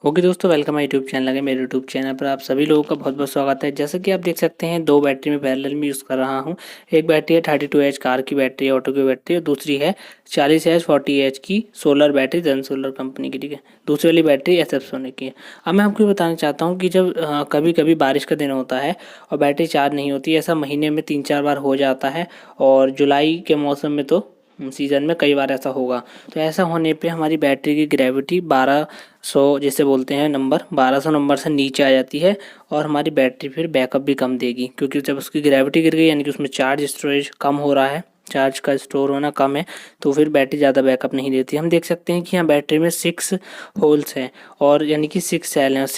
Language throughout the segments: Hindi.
ओके दोस्तों, वेलकम माय यूट्यूब चैनल है। मेरे यूट्यूब चैनल पर आप सभी लोगों का बहुत बहुत स्वागत है। जैसे कि आप देख सकते हैं, दो बैटरी में पैरेलल में यूज़ कर रहा हूं। एक बैटरी है 32H कार की बैटरी है, ऑटो की बैटरी, और दूसरी है 40H 40H की सोलर बैटरी, जन सोलर कंपनी की। ठीक है, दूसरी वाली बैटरी SF सोने की है। अब मैं आपको बताना चाहता हूँ कि जब कभी कभी बारिश का दिन होता है और बैटरी चार्ज नहीं होती, ऐसा महीने में 3-4 बार हो जाता है। और जुलाई के मौसम में तो सीज़न में कई बार ऐसा होगा। तो ऐसा होने पे हमारी बैटरी की ग्रेविटी 1200 जैसे बोलते हैं नंबर, 1200 नंबर से नीचे आ जाती है। और हमारी बैटरी फिर बैकअप भी कम देगी, क्योंकि जब उसकी ग्रेविटी गिर गई यानी कि उसमें चार्ज स्टोरेज कम हो रहा है, चार्ज का स्टोर होना कम है, तो फिर बैटरी ज़्यादा बैकअप नहीं देती। हम देख सकते हैं कि यहाँ बैटरी में 6 होल्स हैं, और यानी कि 6 सेल हैं, और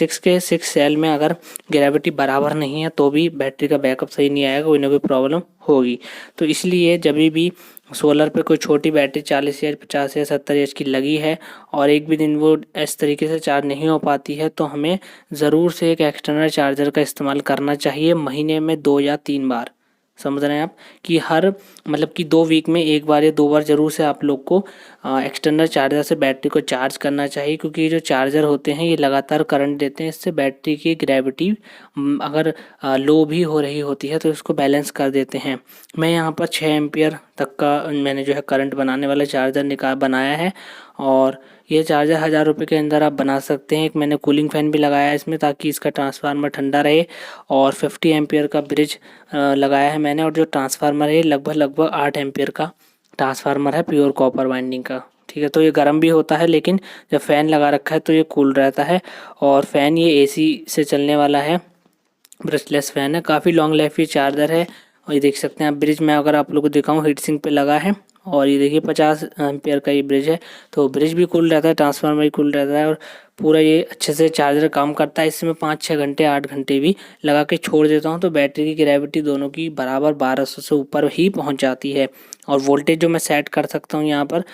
6 सेल में अगर ग्रेविटी बराबर नहीं है तो भी बैटरी का बैकअप सही नहीं आएगा, कोई ना कोई प्रॉब्लम होगी। तो इसलिए जब भी सोलर पे कोई छोटी बैटरी 40 या 50 या 70 की लगी है और एक भी दिन वो इस तरीके से चार्ज नहीं हो पाती है, तो हमें ज़रूर से एक एक्सटर्नल चार्जर का इस्तेमाल करना चाहिए, महीने में 2 या 3 बार। समझ रहे हैं आप कि हर मतलब कि 2 वीक में 1 बार या 2 बार ज़रूर से आप लोग को एक्सटर्नल चार्जर से बैटरी को चार्ज करना चाहिए, क्योंकि ये जो चार्जर होते हैं ये लगातार करंट देते हैं। इससे बैटरी की ग्रेविटी अगर लो भी हो रही होती है तो इसको बैलेंस कर देते हैं। मैं यहाँ पर 6 एम्पियर तक का मैंने जो है करंट बनाने वाला चार्जर बनाया है, और ये चार्जर 1000 रुपये के अंदर आप बना सकते हैं। एक मैंने कूलिंग फ़ैन भी लगाया है इसमें, ताकि इसका ट्रांसफार्मर ठंडा रहे। और 50 एम्पियर का ब्रिज लगाया है मैंने, और जो ट्रांसफार्मर है लगभग 8 एम्पियर का ट्रांसफार्मर है, प्योर कॉपर वाइंडिंग का। ठीक है, तो ये गर्म भी होता है, लेकिन जब फ़ैन लगा रखा है तो ये कूल रहता है। और फ़ैन ये AC से चलने वाला है, ब्रशलेस फ़ैन है, काफ़ी लॉन्ग लाइफ ये चार्जर है। और ये देख सकते हैं आप, ब्रिज में अगर आप लोगों को दिखाऊं, हीट सिंक पे लगा है। और ये देखिए 50 एम्पियर का ये ब्रिज है, तो ब्रिज भी कूल रहता है, ट्रांसफार्मर भी कूल रहता है, और पूरा ये अच्छे से चार्जर काम करता है। इसमें 5-6 घंटे 8 घंटे भी लगा के छोड़ देता हूँ तो बैटरी की ग्रेविटी दोनों की बराबर 1200 से ऊपर ही पहुँच जाती है। और वोल्टेज जो मैं सेट कर सकता हूँ यहाँ पर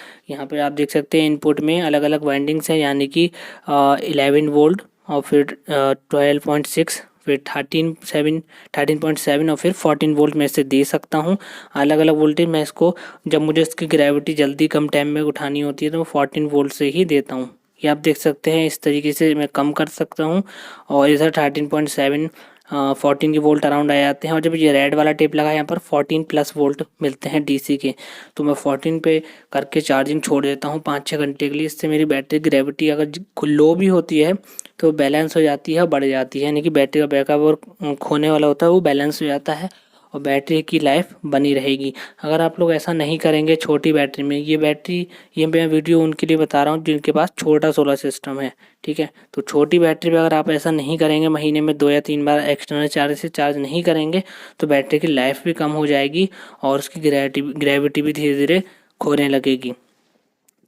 आप देख सकते हैं, इनपुट में अलग अलग वाइंडिंग्स हैं, यानी कि 11 वोल्ट, और फिर 12.6, फिर 13.7 और फिर 14 वोल्ट में से दे सकता हूँ। अलग अलग वोल्टेज मैं इसको, जब मुझे इसकी ग्रेविटी जल्दी कम टाइम में उठानी होती है तो मैं 14 वोल्ट से ही देता हूँ। ये आप देख सकते हैं, इस तरीके से मैं कम कर सकता हूँ। और इधर 13.7 14 के वोल्ट अराउंड आ जाते हैं। और जब ये रेड वाला टेप लगा है, यहाँ पर 14 प्लस वोल्ट मिलते हैं DC के, तो मैं 14 पे करके चार्जिंग छोड़ देता हूँ 5-6 घंटे के लिए। इससे मेरी बैटरी ग्रेविटी अगर लो भी होती है तो बैलेंस हो जाती है, बढ़ जाती है, यानी कि बैटरी का बैकअप और खोने वाला होता है वो बैलेंस हो जाता है, और बैटरी की लाइफ बनी रहेगी। अगर आप लोग ऐसा नहीं करेंगे छोटी बैटरी में, ये मैं वीडियो उनके लिए बता रहा हूँ जिनके पास छोटा सोलर सिस्टम है। ठीक है, तो छोटी बैटरी में अगर आप ऐसा नहीं करेंगे, महीने में 2 या 3 बार एक्सटर्नल चार्जर से चार्ज नहीं करेंगे, तो बैटरी की लाइफ भी कम हो जाएगी और उसकी ग्रेविटी भी धीरे धीरे खोने लगेगी।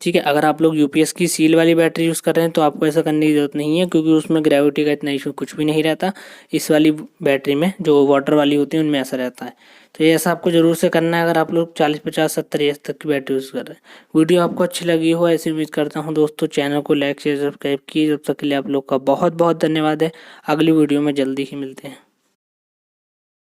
ठीक है, अगर आप लोग UPS की सील वाली बैटरी यूज़ कर रहे हैं तो आपको ऐसा करने की ज़रूरत नहीं है, क्योंकि उसमें ग्रेविटी का इतना इशू कुछ भी नहीं रहता। इस वाली बैटरी में जो वाटर वाली होती है उनमें ऐसा रहता है। तो ये ऐसा आपको ज़रूर से करना है अगर आप लोग 40-50-70 तक की बैटरी यूज़ कर रहे हैं। वीडियो आपको अच्छी लगी हो ऐसी उम्मीद करता हूँ दोस्तों। चैनल को लाइक शेयर सब्सक्राइब कीजिए। जब तक के लिए आप लोग का बहुत बहुत धन्यवाद है। अगली वीडियो में जल्दी ही मिलते हैं।